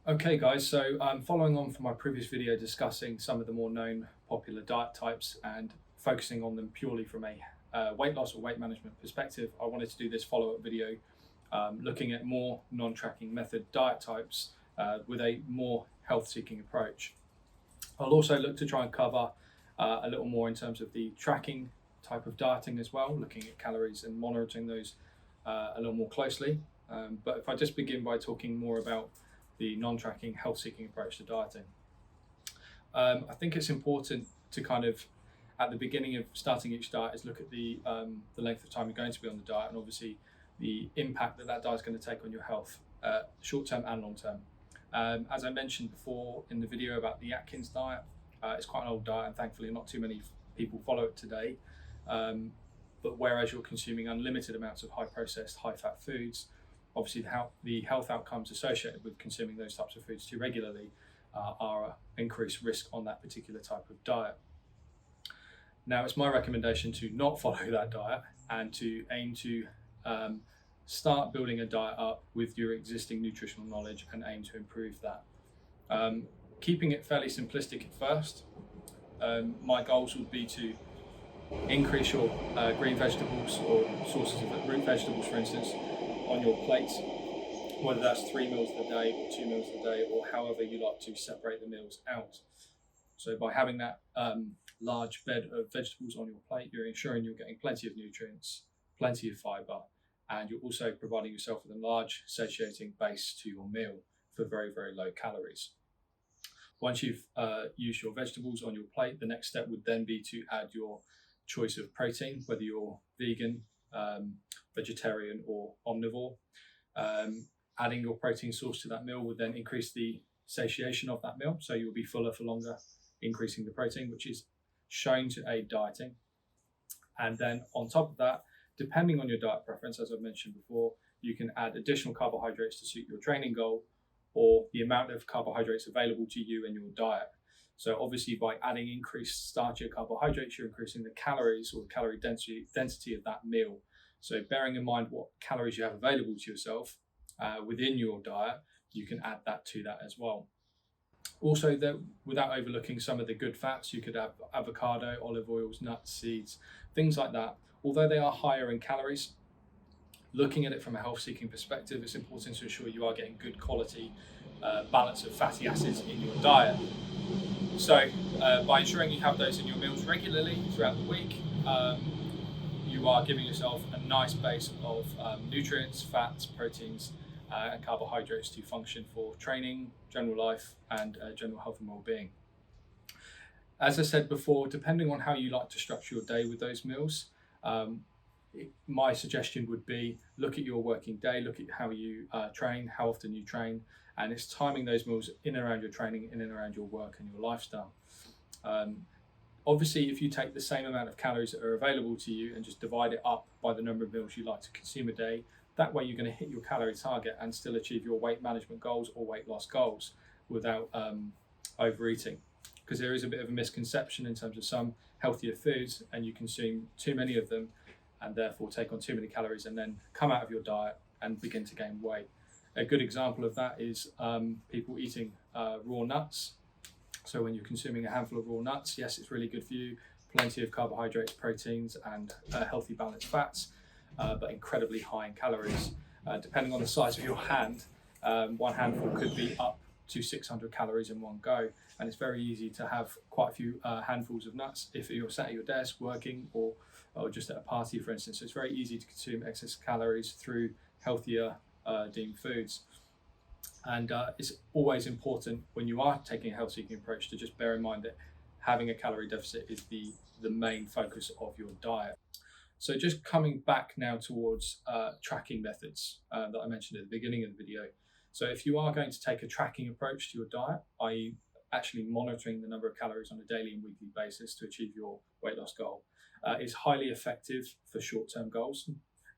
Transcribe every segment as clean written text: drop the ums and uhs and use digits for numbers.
Okay guys, so following on from my previous video discussing some of the more known popular diet types and focusing on them purely from a weight loss or weight management perspective, I wanted to do this follow-up video looking at more non-tracking method diet types with a more health-seeking approach. I'll also look to try and cover a little more in terms of the tracking type of dieting as well, looking at calories and monitoring those a little more closely. But if I just begin by talking more about the non-tracking health-seeking approach to dieting, I think it's important to kind of at the beginning of starting each diet is look at the length of time you're going to be on the diet, and obviously the impact that diet is going to take on your health, short term and long term. As I mentioned before in the video about the Atkins diet, it's quite an old diet, and thankfully not too many people follow it today. But whereas you're consuming unlimited amounts of high processed, high fat foods, obviously the health outcomes associated with consuming those types of foods too regularly are increased risk on that particular type of diet. Now, it's my recommendation to not follow that diet and to aim to start building a diet up with your existing nutritional knowledge and aim to improve that. Keeping it fairly simplistic at first, my goals would be to increase your green vegetables or sources of root vegetables, for instance, on your plate, whether that's 3 meals a day or 2 meals a day, or however you like to separate the meals out. So by having that large bed of vegetables on your plate, you're ensuring you're getting plenty of nutrients, plenty of fiber, and you're also providing yourself with a large satiating base to your meal for very, very low calories. Once you've used your vegetables on your plate, the next step would then be to add your choice of protein, whether you're vegan, vegetarian, or omnivore. Adding your protein source to that meal would then increase the satiation of that meal, so you'll be fuller for longer, increasing the protein, which is shown to aid dieting. And then on top of that, depending on your diet preference, as I've mentioned before, you can add additional carbohydrates to suit your training goal or the amount of carbohydrates available to you in your diet. So obviously by adding increased starchy carbohydrates, you're increasing the calories or the calorie density of that meal. So bearing in mind what calories you have available to yourself within your diet, you can add that to that as well. Also, without overlooking some of the good fats, you could have avocado, olive oils, nuts, seeds, things like that. Although they are higher in calories, looking at it from a health-seeking perspective, it's important to ensure you are getting good quality balance of fatty acids in your diet. So by ensuring you have those in your meals regularly throughout the week, you are giving yourself a nice base of nutrients, fats, proteins, and carbohydrates to function for training, general life, and general health and well-being. As I said before, depending on how you like to structure your day with those meals, my suggestion would be look at your working day, look at how you train, how often you train, and it's timing those meals in and around your training, in and around your work and your lifestyle. Obviously, if you take the same amount of calories that are available to you and just divide it up by the number of meals you like to consume a day, that way you're going to hit your calorie target and still achieve your weight management goals or weight loss goals without overeating. Because there is a bit of a misconception in terms of some healthier foods, and you consume too many of them and therefore take on too many calories and then come out of your diet and begin to gain weight. A good example of that is people eating raw nuts. So when you're consuming a handful of raw nuts, yes, it's really good for you, plenty of carbohydrates, proteins, and healthy balanced fats, but incredibly high in calories. Depending on the size of your hand, one handful could be up to 600 calories in one go. And it's very easy to have quite a few handfuls of nuts if you're sat at your desk working or just at a party, for instance. So it's very easy to consume excess calories through healthier deemed foods. And it's always important when you are taking a health-seeking approach to just bear in mind that having a calorie deficit is the main focus of your diet. So just coming back now towards tracking methods that I mentioned at the beginning of the video. So if you are going to take a tracking approach to your diet, i.e. actually monitoring the number of calories on a daily and weekly basis to achieve your weight loss goal, is highly effective for short-term goals.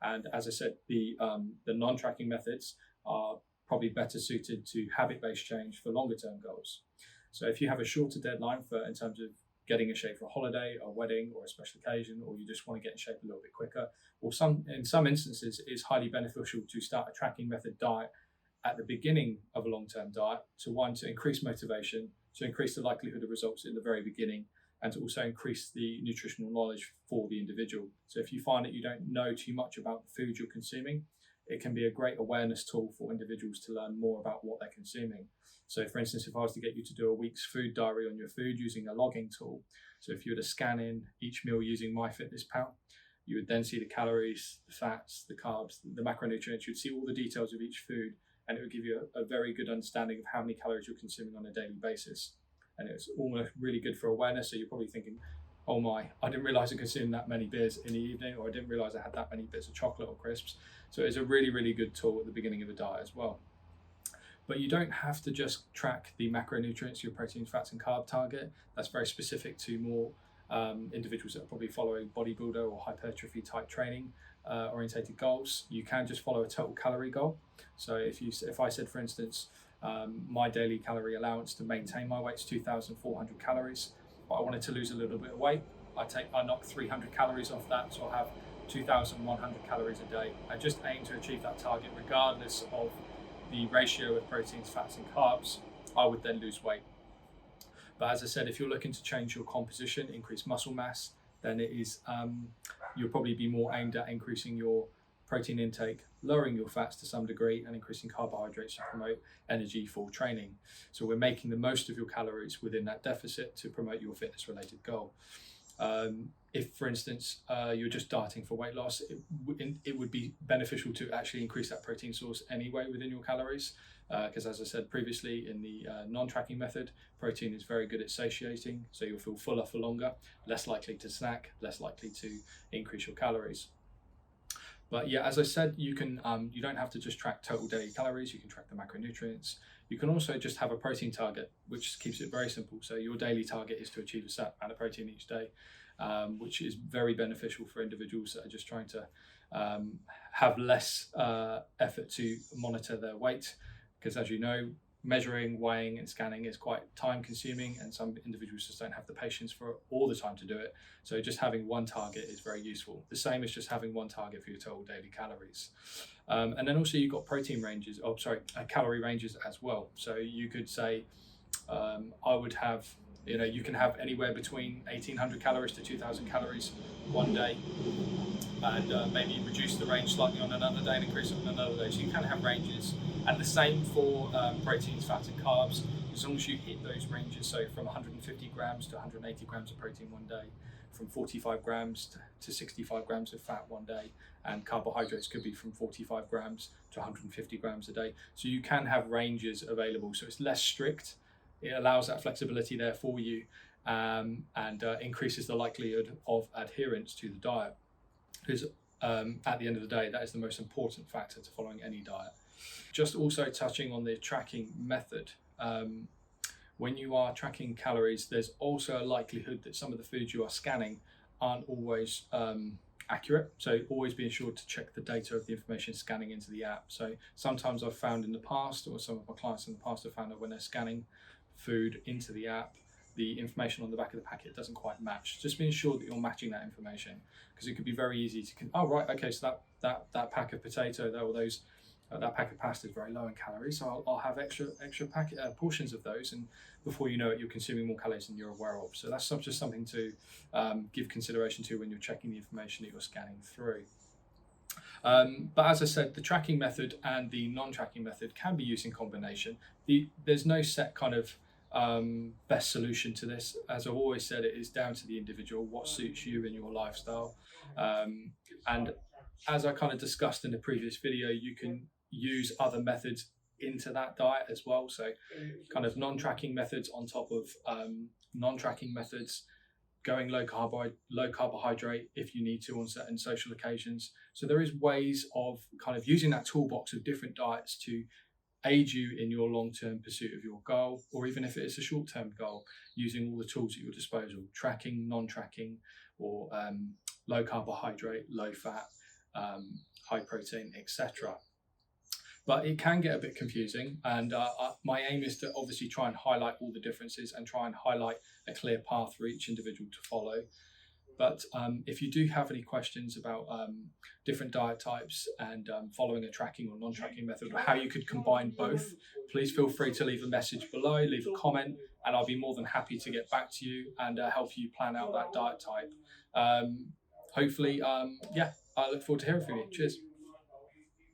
And as I said, the non-tracking methods are probably better suited to habit-based change for longer-term goals. So if you have a shorter deadline in terms of getting in shape for a holiday, a wedding, or a special occasion, or you just want to get in shape a little bit quicker, or in some instances, it's highly beneficial to start a tracking method diet at the beginning of a long-term diet to increase motivation, to increase the likelihood of results in the very beginning, and to also increase the nutritional knowledge for the individual. So if you find that you don't know too much about the food you're consuming, it can be a great awareness tool for individuals to learn more about what they're consuming. So for instance, if I was to get you to do a week's food diary on your food using a logging tool, so if you were to scan in each meal using MyFitnessPal, you would then see the calories, the fats, the carbs, the macronutrients. You'd see all the details of each food, and it would give you a very good understanding of how many calories you're consuming on a daily basis. And it's almost really good for awareness. So you're probably thinking, oh my, I didn't realize I consumed that many beers in the evening, or I didn't realize I had that many bits of chocolate or crisps. So it's a really, really good tool at the beginning of a diet as well. But you don't have to just track the macronutrients, your protein, fats, and carb target. That's very specific to more individuals that are probably following bodybuilder or hypertrophy type training orientated goals. You can just follow a total calorie goal. So if I said, for instance, my daily calorie allowance to maintain my weight is 2,400 calories, but I wanted to lose a little bit of weight, I knock 300 calories off that, so I'll have 2,100 calories a day. I just aim to achieve that target regardless of the ratio of proteins, fats, and carbs. I would then lose weight. But as I said, if you're looking to change your composition, increase muscle mass, then it is you'll probably be more aimed at increasing your protein intake, lowering your fats to some degree, and increasing carbohydrates to promote energy for training. So we're making the most of your calories within that deficit to promote your fitness related goal. If, for instance, you're just dieting for weight loss, it would be beneficial to actually increase that protein source anyway within your calories. Because as I said previously, in the non-tracking method, protein is very good at satiating, so you'll feel fuller for longer, less likely to snack, less likely to increase your calories. But yeah, as I said, you don't have to just track total daily calories, you can track the macronutrients. You can also just have a protein target, which keeps it very simple. So your daily target is to achieve a set amount of protein each day, which is very beneficial for individuals that are just trying to have less effort to monitor their weight. Because as you know, measuring, weighing, and scanning is quite time consuming, and some individuals just don't have the patience for all the time to do it. So just having one target is very useful. The same as just having one target for your total daily calories. And then also you've got calorie ranges as well. So you could say, I would have, you can have anywhere between 1,800 calories to 2,000 calories one day, and maybe reduce the range slightly on another day and increase it on another day. So you can have ranges. And the same for proteins, fats, and carbs, as long as you hit those ranges. So from 150 grams to 180 grams of protein one day, from 45 grams to 65 grams of fat one day, and carbohydrates could be from 45 grams to 150 grams a day. So you can have ranges available. So it's less strict. It allows that flexibility there for you, and increases the likelihood of adherence to the diet. Because at the end of the day, that is the most important factor to following any diet. Just also touching on the tracking method. When you are tracking calories, there's also a likelihood that some of the foods you are scanning aren't always accurate. So always be assured to check the data of the information scanning into the app. So sometimes I've found in the past, or some of my clients in the past have found that when they're scanning food into the app, the information on the back of the packet doesn't quite match. Just being sure that you're matching that information, because it could be very easy to, so that pack of potato, that pack of pasta is very low in calories, so I'll have extra packet portions of those, and before you know it, you're consuming more calories than you're aware of. So that's just something to give consideration to when you're checking the information that you're scanning through. But as I said, the tracking method and the non-tracking method can be used in combination. There's no set kind of best solution to this. As I've always said, it is down to the individual, what suits you and your lifestyle. And as I kind of discussed in the previous video, you can use other methods into that diet as well. So kind of non-tracking methods on top of non-tracking methods, going low carbohydrate if you need to on certain social occasions. So there is ways of kind of using that toolbox of different diets to aid you in your long-term pursuit of your goal, or even if it is a short-term goal, using all the tools at your disposal, tracking, non-tracking, or low carbohydrate, low fat, high protein, etc. But it can get a bit confusing, and my aim is to obviously try and highlight all the differences and try and highlight a clear path for each individual to follow. But if you do have any questions about different diet types and following a tracking or non-tracking method, or how you could combine both, please feel free to leave a message below, leave a comment, and I'll be more than happy to get back to you and help you plan out that diet type. Hopefully, I look forward to hearing from you. Cheers.